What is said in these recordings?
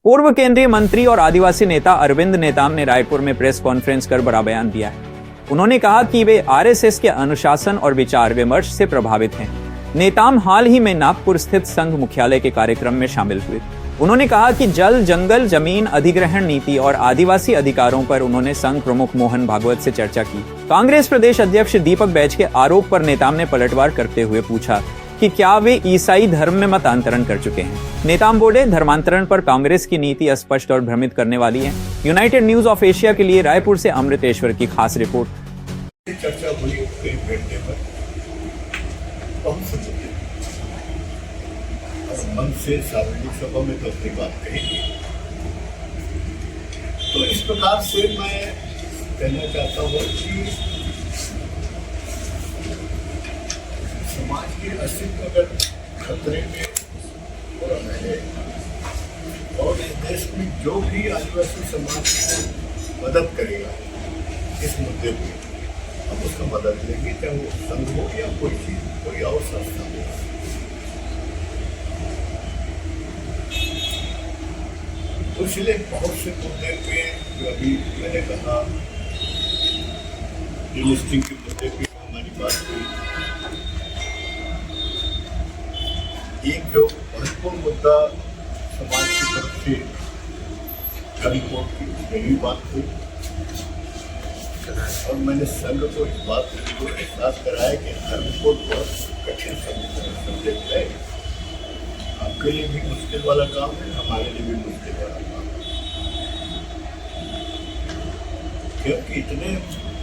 पूर्व केंद्रीय मंत्री और आदिवासी नेता अरविंद नेताम ने रायपुर में प्रेस कॉन्फ्रेंस कर बड़ा बयान दिया है। उन्होंने कहा कि वे आरएसएस के अनुशासन और विचार विमर्श से प्रभावित हैं। नेताम हाल ही में नागपुर स्थित संघ मुख्यालय के कार्यक्रम में शामिल हुए। उन्होंने कहा कि जल, जंगल, जमीन अधिग्रहण नीति और आदिवासी अधिकारों पर उन्होंने संघ प्रमुख मोहन भागवत से चर्चा की। कांग्रेस प्रदेश अध्यक्ष दीपक बैज के आरोप पर नेताम ने पलटवार करते हुए पूछा कि क्या वे ईसाई धर्म में मतांतरण कर चुके हैं। नेताम बोले, धर्मांतरण पर कांग्रेस की नीति अस्पष्ट और भ्रमित करने वाली है। यूनाइटेड न्यूज ऑफ एशिया के लिए रायपुर से अमृतेश्वर की खास रिपोर्ट। चर्चा हुई बैठने पर मन से सार्वजनिक सभा में तो अपनी बात कहेंगे। तो इस प्रकार से मैं कहना चाहता हूँ कि समाज के अस्तित्व अगर खतरे में हो रहा है और इस देश में जो भी आदिवासी समाज को मदद करेगा इस मुद्दे पर, हम उसका मदद लेंगे, चाहे वो संघ हो या कोई और संस्था हो। तो इसलिए बहुत से मुद्दे पे जो अभी मैंने कहा, लिस्टिंग के मुद्दे पे हमारी बात हुई। एक जो महत्वपूर्ण मुद्दा समाज की तरफ से रिपोर्ट की यही बात हुई और मैंने संघ को इस बात को एहसास कराया कि हर रिपोर्ट बहुत कठिन सब्जेक्ट है। आपके लिए भी मुश्किल वाला काम है, हमारे लिए भी मुश्किल वाला काम है, क्योंकि इतने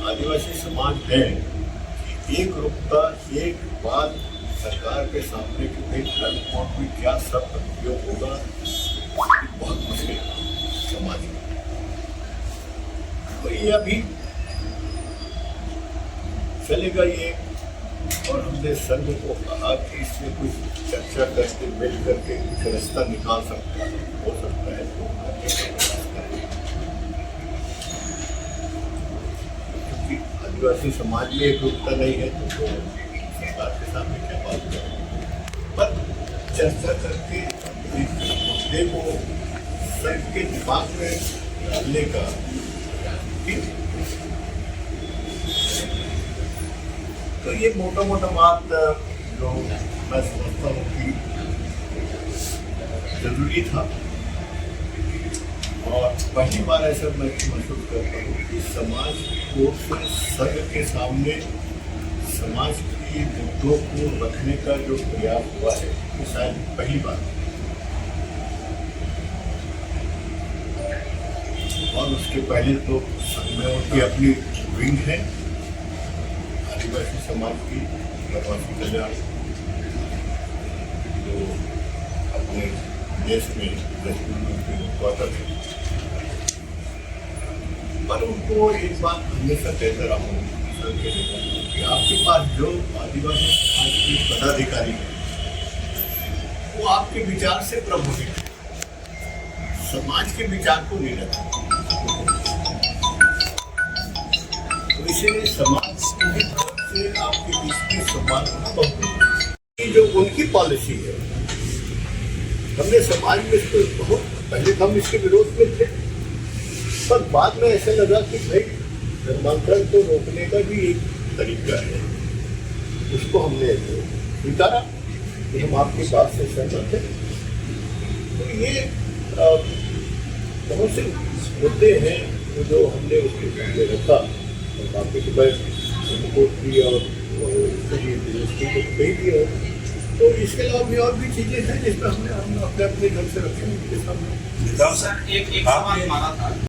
आदिवासी समाज हैं कि एक रुपता एक बात सरकार के सामने कि भाई हर रिपोर्ट में क्या सब उपयोग होगा, बहुत मुश्किल समाज में। तो ये अभी चलेगा ये, और हमने संघ को कहा कि इसमें कुछ चर्चा करके मिल करके कुछ रास्ता निकाल सकता है, हो सकता है तो क्योंकि आदिवासी समाज में एकजुटता नहीं है तो सरकार के सामने क्या बात करें। पर चर्चा करके मुद्दे को संघ के दिमाग में डालने का तो ये मोटा बात जो मैं समझता हूँ कि जरूरी था। और पहली बार ऐसा मैं महसूस करता हूँ कि समाज को संघ के सामने समाज की मुद्दों को रखने का जो प्रयास हुआ है वो शायद पहली बार, और उसके पहले तो संघ में उनकी अपनी विंग है आदिवासी समाज की, प्रवासी कल्याण, जो अपने देश में क्वार्टर है। पर उनको एक बात हमेशा कहता रहा हूँ संघ के लोगों को कि आपके पास जो आदिवासी समाज के पदाधिकारी हैं वो आपके विचार से प्रभावित है, समाज के विचार को नहीं रखते। तो इसीलिए समाज से आपके बीच में सम्मान होना जो उनकी पॉलिसी है। हमने समाज में इसको बहुत पहले हम इसके विरोध में थे, पर बाद में ऐसा लगा कि भाई धर्मांतरण को रोकने का भी एक तरीका है, उसको हमने स्वीकारा कि हम आपकी बात से सहमत हैं। तो ये बहुत से मुद्दे हैं जो हमने उसके पहले रखा और बाकी रिपोर्ट की और कही भी हो। तो इसके अलावा भी और भी चीज़ें हैं जिसमें हम अपने ढंग से रखे हैं। एक सवाल माना था।